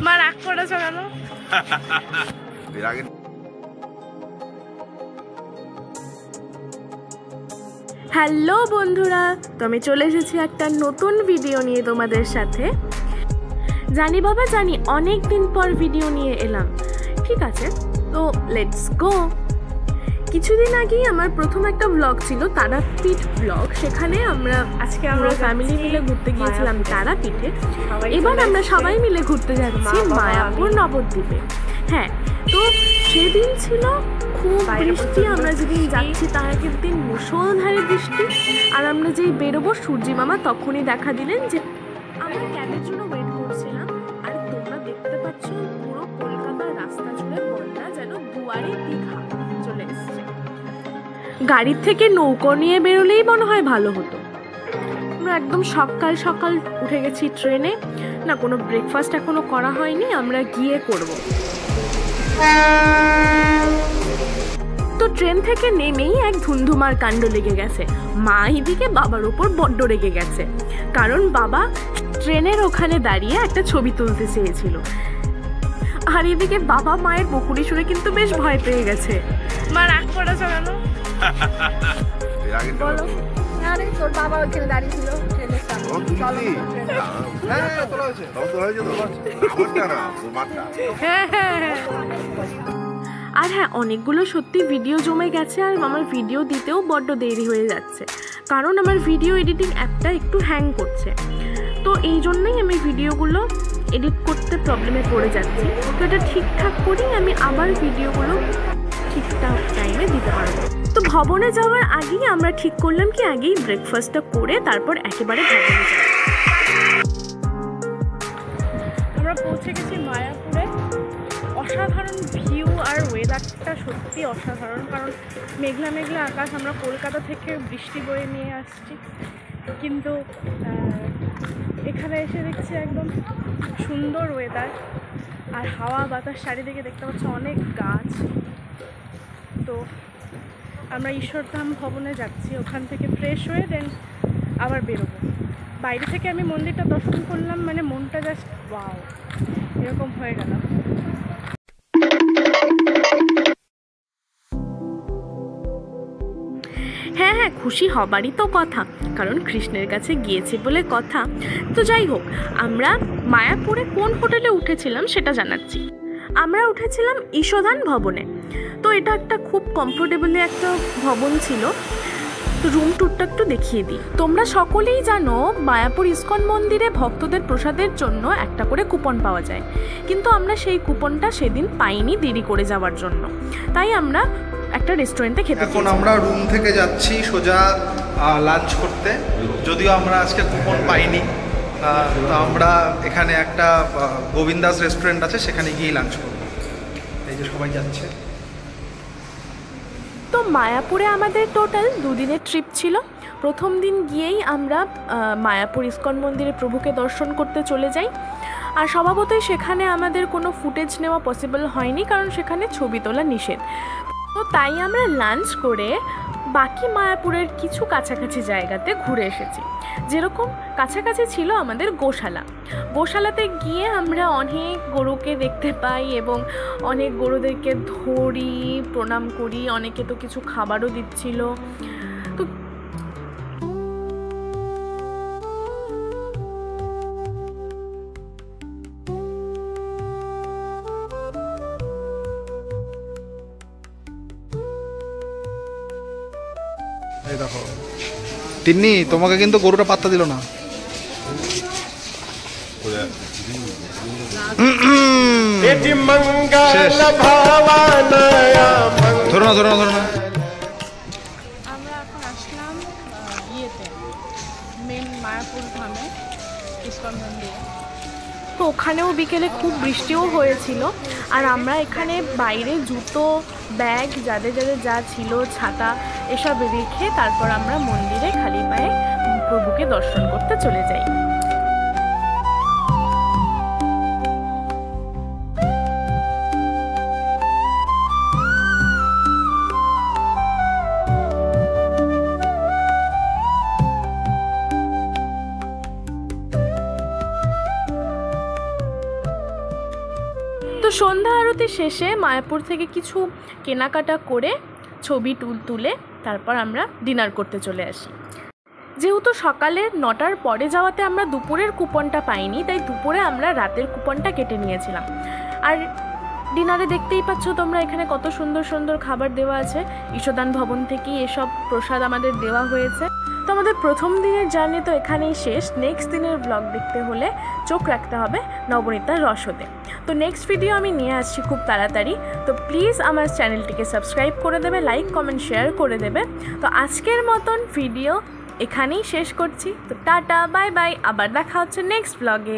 মা রাগ করেছো কেন? হ্যালো বন্ধুরা, তো আমি চলে এসেছি একটা নতুন ভিডিও নিয়ে তোমাদের সাথে। জানি বাবা জানি, অনেক দিন পর ভিডিও নিয়ে এলাম। ঠিক আছে, তো লেটস গো। কিছুদিন আগেই আমার প্রথম একটা ব্লগ ছিল, তারাপীঠ ব্লগ। সেখানে আজকে আমরা ফ্যামিলি মিলে ঘুরতে গিয়েছিলাম তারাপীঠে। এবার আমরা সবাই মিলে ঘুরতে যাচ্ছি মায়াপুর নবদ্বীপে। হ্যাঁ, তো সেদিন ছিল খুব বৃষ্টি। আমরা যেদিন যাচ্ছি তার আগের দিন মুষলধারে বৃষ্টি। আর আমরা যেই বেরোবো সূর্যি মামা তখনই দেখা দিলেন যে আমরা ক্যাবের জন্য ওয়েট করছিলাম। আর তোমরা দেখতে পাচ্ছ পুরো কলকাতার রাস্তা জুড়ে বন্যা, যেন দুয়ারে দীঘা চলে এসছে। গাড়ির থেকে নৌকো নিয়ে বেরোলেই মনে হয় ভালো হতো। আমরা একদম সকাল সকাল উঠে গেছি ট্রেনে। না, কোনো ব্রেকফাস্ট এখনো করা হয়নি, আমরা গিয়ে করব। তো ট্রেন থেকে নেমেই এক ধুমধুমার কাণ্ড লেগে গেছে। মা এদিকে বাবার উপর বড্ড রেগে গেছে, কারণ বাবা ট্রেনের ওখানে দাঁড়িয়ে একটা ছবি তুলতে চেয়েছিল। আর এদিকে বাবা মায়ের বকুনি শুনে কিন্তু বেশ ভয় পেয়ে গেছে। মা রাগ করেছো কেন? বলো। আরে তোর বাবা ওখানে দাঁড়িয়ে ছিল ট্রেনের সামনে। আর হ্যাঁ, অনেকগুলো সত্যি ভিডিও জমে গেছে। আর আমার ভিডিও দিতেও বড্ড দেরি হয়ে যাচ্ছে, কারণ আমার ভিডিও এডিটিং অ্যাপটা একটু হ্যাং করছে। তো এই জন্যই আমি ভিডিওগুলো এডিট করতে প্রবলেমে পড়ে যাচ্ছি। তো এটা ঠিকঠাক করেই আমি আবার ভিডিওগুলো ঠিকঠাক টাইমে দিতে পারবো। তো ভবনে যাওয়ার আগেই আমরা ঠিক করলাম কি আগেই ব্রেকফাস্টটা করে তারপর একেবারে ভবনে যাব। আমরা পৌঁছে গেছি মায়াপুরে। অসাধারণ ভিউ আর ওয়েদারটা সত্যি অসাধারণ, কারণ মেঘলা মেঘলা আকাশ। আমরা কলকাতা থেকে বৃষ্টি বয়ে নিয়ে আসছি, কিন্তু এখানে এসে দেখছি একদম সুন্দর ওয়েদার আর হাওয়া বাতাস। চারিদিকে দেখতে পাচ্ছি অনেক গাছ। তো আমরা ঈশ্বরধাম ভবনে যাচ্ছি, ওখান থেকে ফ্রেশ হয়ে দেন আবার বেরোবো। বাইরে থেকে আমি মন্দিরটা দর্শন করলাম, মানে মনটা জাস্ট ওয়াও এরকম হয়ে গেল। হ্যাঁ হ্যাঁ, খুশি হবারই তো কথা, কারণ কৃষ্ণের কাছে গিয়েছি বলে কথা। তো যাই হোক, আমরা মায়াপুরে কোন হোটেলে উঠেছিলাম সেটা জানাচ্ছি। আমরা উঠেছিলাম ঈশ্বরধাম ভবনে। তো এটা একটা খুব কমফোর্টেবলি একটা ভবন ছিল। তো রুম ট্যুরটা একটু দেখিয়ে দিই। তোমরা সকলেই জানো মায়াপুর ইস্কন মন্দিরে ভক্তদের প্রসাদের জন্য একটা করে কুপন পাওয়া যায়, কিন্তু আমরা সেই কুপনটা সেদিন পাইনি দেরি করে যাওয়ার জন্য। তাই আমরা একটা রেস্টুরেন্টে খেতে। এখন আমরা রুম থেকে যাচ্ছি সোজা লাঞ্চ করতে, যদিও আমরা আজকে কুপন পাইনি। তো আমরা এখানে একটা গোবিন্দাস রেস্টুরেন্ট আছে, সেখানে গিয়ে লাঞ্চ করব। এই যে সবাই যাচ্ছে। তো মায়াপুরে আমাদের টোটাল 2 দিনের ট্রিপ ছিল। প্রথম দিন গিয়েই আমরা মায়াপুর ইস্কন মন্দিরে প্রভুকে দর্শন করতে চলে যাই। আর স্বভাবতই সেখানে আমাদের কোনো ফুটেজ নেওয়া পসিবল হয়নি, কারণ সেখানে ছবি তোলা নিষেধ। তো তাই আমরা লাঞ্চ করে বাকি মায়াপুরের কিছু কাছাকাছি জায়গাতে ঘুরে এসেছি। যেরকম কাছাকাছি ছিল আমাদের গোশালা। গোশালাতে গিয়ে আমরা অনেক গরুকে দেখতে পাই এবং অনেক গরুদেরকে ধরি, প্রণাম করি। অনেকে তো কিছু খাবারও দিচ্ছিল। তো এই দেখো তিন্নি, তোমাকে কিন্তু গরুটা পাত্তা দিল না। ধরো না, ধরো না, ধরো না। আমরা এখন আসলাম মেন মায়াপুর ধামে, ইস্কন মন্দিরে। তো ওখানেও বিকেলে খুব বৃষ্টিও হয়েছিল। আর আমরা এখানে বাইরে জুতো, ব্যাগ, যাদের যাদের যা ছিল, ছাতা এসব রেখে তারপর আমরা মন্দিরে খালি পায়ে প্রভুকে দর্শন করতে চলে যাই। সন্ধ্যা আরতি শেষে মায়াপুর থেকে কিছু কেনাকাটা করে ছবি তুলে তারপর আমরা ডিনার করতে চলে আসি। যেহেতু সকালে 9টার পরে যাওয়াতে আমরা দুপুরের কুপনটা পাইনি, তাই দুপুরে আমরা রাতের কুপনটা কেটে নিয়েছিলাম। আর ডিনারে দেখতেই পাচ্ছ তোমরা এখানে কত সুন্দর সুন্দর খাবার দেওয়া আছে। ঈশদান ভবন থেকেই এসব প্রসাদ আমাদের দেওয়া হয়েছে। তো আমাদের প্রথম দিনের জার্নি তো এখানেই শেষ। নেক্সট দিনের ব্লগ দেখতে হলে চোখ রাখতে হবে নবনীতার রসদে। তো নেক্সট ভিডিও আমি নিয়ে আসছি খুব তাড়াতাড়ি। তো প্লিজ আমার চ্যানেলটিকে সাবস্ক্রাইব করে দেবে, লাইক কমেন্ট শেয়ার করে দেবে। তো আজকের মতন ভিডিও এখানেই শেষ করছি। তো টাটা, বাই বাই, আবার দেখা হচ্ছে নেক্সট ব্লগে।